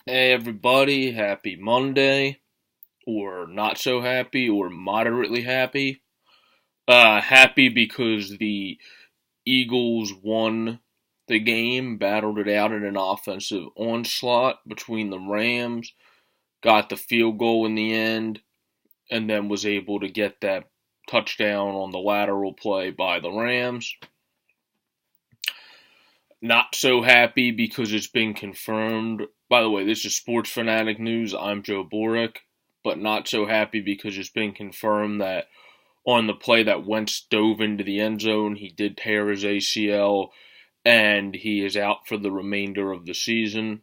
Hey everybody, happy Monday, or not so happy, or moderately happy. Happy because the Eagles won the game, battled it out in an offensive onslaught between the Rams, got the field goal in the end, and then was able to get that touchdown on the lateral play by the Rams. Not so happy because it's been confirmed. By the way, this is Sports Fanatic News. I'm Joe Boric. But not so happy because it's been confirmed that on the play that Wentz dove into the end zone, he did tear his ACL and he is out for the remainder of the season.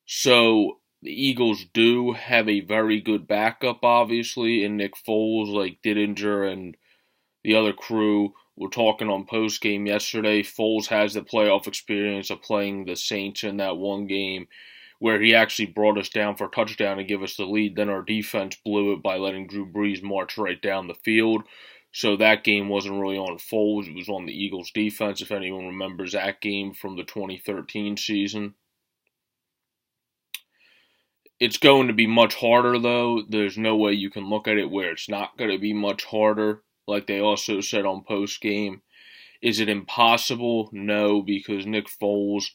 So the Eagles do have a very good backup, obviously, in Nick Foles, like Diddinger and the other crew. We're talking on post game yesterday. Foles has the playoff experience of playing the Saints in that one game where he actually brought us down for a touchdown to give us the lead. Then our defense blew it by letting Drew Brees march right down the field. So that game wasn't really on Foles. It was on the Eagles' defense, if anyone remembers that game from the 2013 season. It's going to be much harder, though. There's no way you can look at it where it's not going to be much harder. Like they also said on post game. Is it impossible? No, because Nick Foles,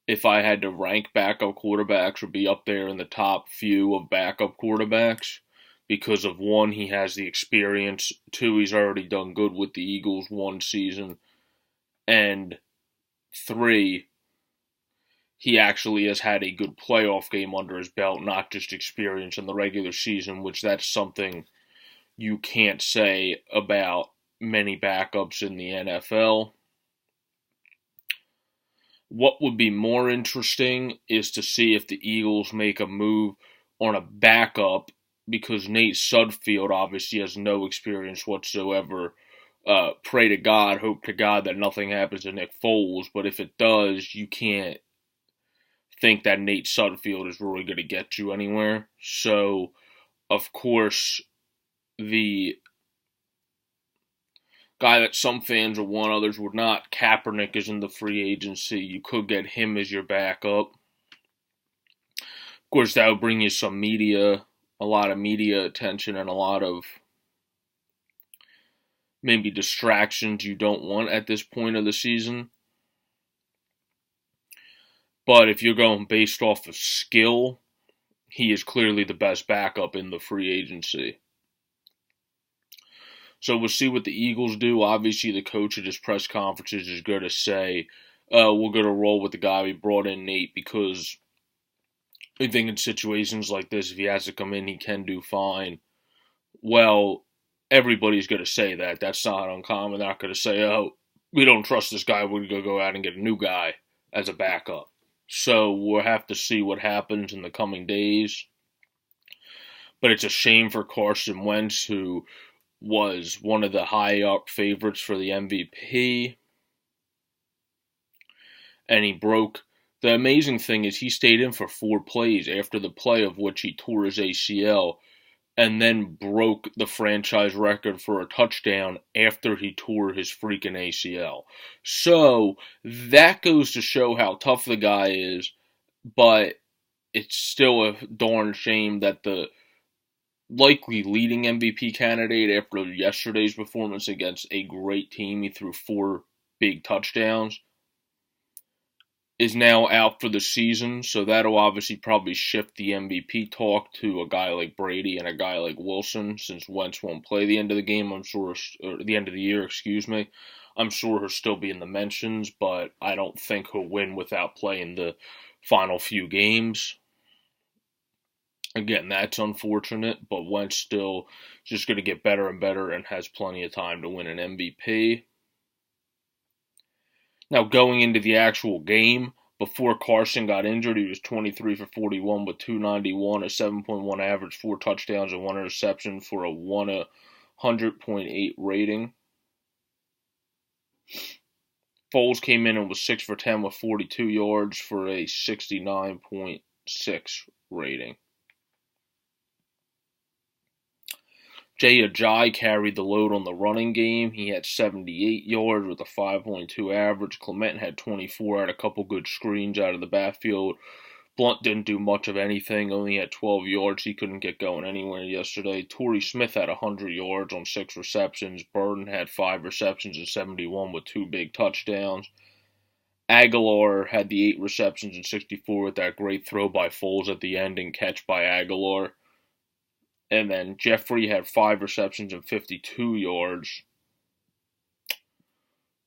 if I had to rank backup quarterbacks, would be up there in the top few of backup quarterbacks. Because of one, he has the experience. Two, he's already done good with the Eagles one season. And three, he actually has had a good playoff game under his belt, not just experience in the regular season, which that's something you can't say about many backups in the NFL. What would be more interesting is to see if the Eagles make a move on a backup, because Nate Sudfeld obviously has no experience whatsoever. Pray to God, hope to God that nothing happens to Nick Foles, but if it does, you can't think that Nate Sudfeld is really going to get you anywhere. So, of course, the guy that some fans would want, others would not, Kaepernick, is in the free agency. You could get him as your backup. Of course, that would bring you some media, a lot of media attention, and a lot of maybe distractions you don't want at this point of the season. But if you're going based off of skill, he is clearly the best backup in the free agency. So we'll see what the Eagles do. Obviously, the coach at his press conferences is going to say, we're going to roll with the guy we brought in, Nate, because I think in situations like this, if he has to come in, he can do fine. Well, everybody's going to say that. That's not uncommon. They're not going to say, oh, we don't trust this guy, we're going to go out and get a new guy as a backup. So we'll have to see what happens in the coming days. But it's a shame for Carson Wentz, who was one of the high-up favorites for the MVP. And he broke. The amazing thing is he stayed in for 4 plays after the play of which he tore his ACL, and then broke the franchise record for a touchdown after he tore his freaking ACL. So, that goes to show how tough the guy is, but it's still a darn shame that the likely leading MVP candidate after yesterday's performance against a great team, he threw 4 big touchdowns, is now out for the season, so that'll obviously probably shift the MVP talk to a guy like Brady and a guy like Wilson, since Wentz won't play the end of the game, I'm sure, or the end of the year, I'm sure he'll still be in the mentions, but I don't think he'll win without playing the final few games. Again, that's unfortunate, but Wentz still just going to get better and better and has plenty of time to win an MVP. Now, going into the actual game, before Carson got injured, he was 23 for 41 with 291, a 7.1 average, 4 touchdowns, and 1 interception for a 100.8 rating. Foles came in and was 6 for 10 with 42 yards for a 69.6 rating. Jay Ajayi carried the load on the running game. He had 78 yards with a 5.2 average. Clement had 24, had a couple good screens out of the backfield Blunt didn't do much of anything, only had 12 yards. He couldn't get going anywhere yesterday. Torrey Smith had 100 yards on 6 receptions. Burden had 5 receptions and 71 with 2 big touchdowns. Aguilar had the 8 receptions and 64 with that great throw by Foles at the end and catch by Aguilar. And then Jeffrey had 5 receptions and 52 yards.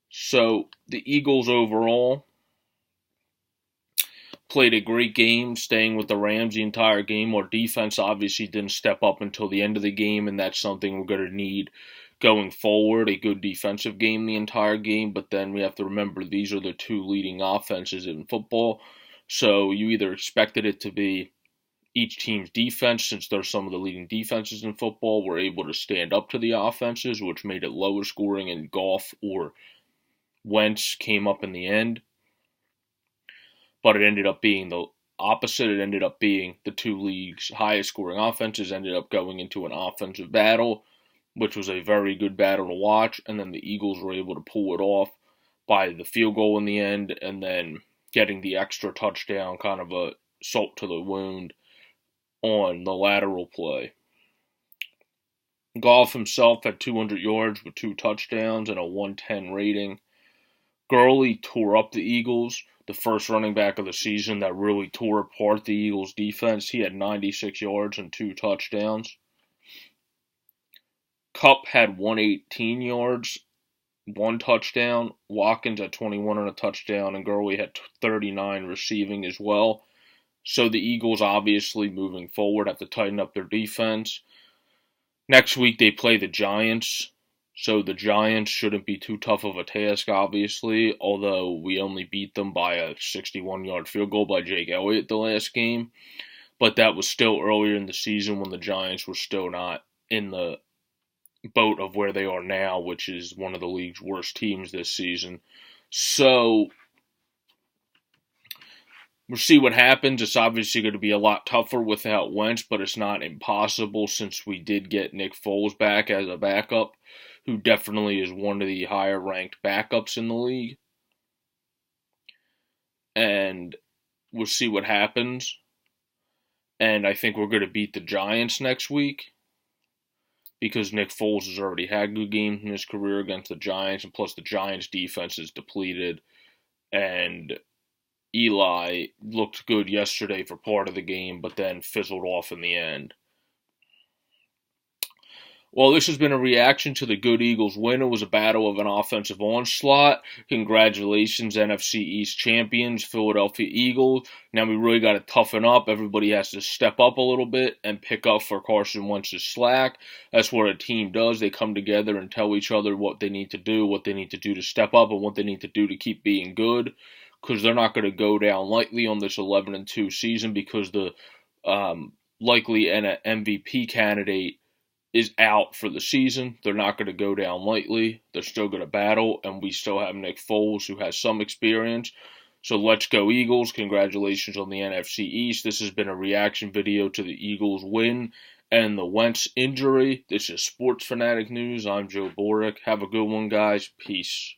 So the Eagles overall played a great game, staying with the Rams the entire game. Our defense obviously didn't step up until the end of the game, and that's something we're going to need going forward, a good defensive game the entire game. But then we have to remember these are the 2 leading offenses in football. So you either expected it to be each team's defense, since they're some of the leading defenses in football, were able to stand up to the offenses, which made it lower scoring, and Goff or Wentz came up in the end. But it ended up being the opposite. It ended up being the 2 leagues' highest scoring offenses ended up going into an offensive battle, which was a very good battle to watch. And then the Eagles were able to pull it off by the field goal in the end, and then getting the extra touchdown, kind of a salt to the wound on the lateral play. Goff himself had 200 yards with 2 touchdowns and a 110 rating. Gurley tore up the Eagles, the first running back of the season that really tore apart the Eagles' defense. He had 96 yards and 2 touchdowns. Kupp had 118 yards, 1 touchdown. Watkins had 21 and a touchdown, and Gurley had 39 receiving as well. So the Eagles, obviously, moving forward, have to tighten up their defense. Next week, they play the Giants. So the Giants shouldn't be too tough of a task, obviously, although we only beat them by a 61-yard field goal by Jake Elliott the last game. But that was still earlier in the season when the Giants were still not in the boat of where they are now, which is one of the league's worst teams this season. So we'll see what happens. It's obviously going to be a lot tougher without Wentz, but it's not impossible since we did get Nick Foles back as a backup, who definitely is one of the higher-ranked backups in the league. And we'll see what happens. And I think we're going to beat the Giants next week, because Nick Foles has already had good games in his career against the Giants, and plus the Giants' defense is depleted, and Eli looked good yesterday for part of the game, but then fizzled off in the end. Well, this has been a reaction to the good Eagles win. It was a battle of an offensive onslaught. Congratulations, NFC East champions, Philadelphia Eagles. Now we really got to toughen up. Everybody has to step up a little bit and pick up for Carson Wentz's slack. That's what a team does. They come together and tell each other what they need to do to step up, and what they need to do to keep being good. Because they're not going to go down lightly on this 11-2 season, because the likely MVP candidate is out for the season. They're not going to go down lightly. They're still going to battle, and we still have Nick Foles, who has some experience. So let's go Eagles. Congratulations on the NFC East. This has been a reaction video to the Eagles win and the Wentz injury. This is Sports Fanatic News. I'm Joe Boric. Have a good one, guys. Peace.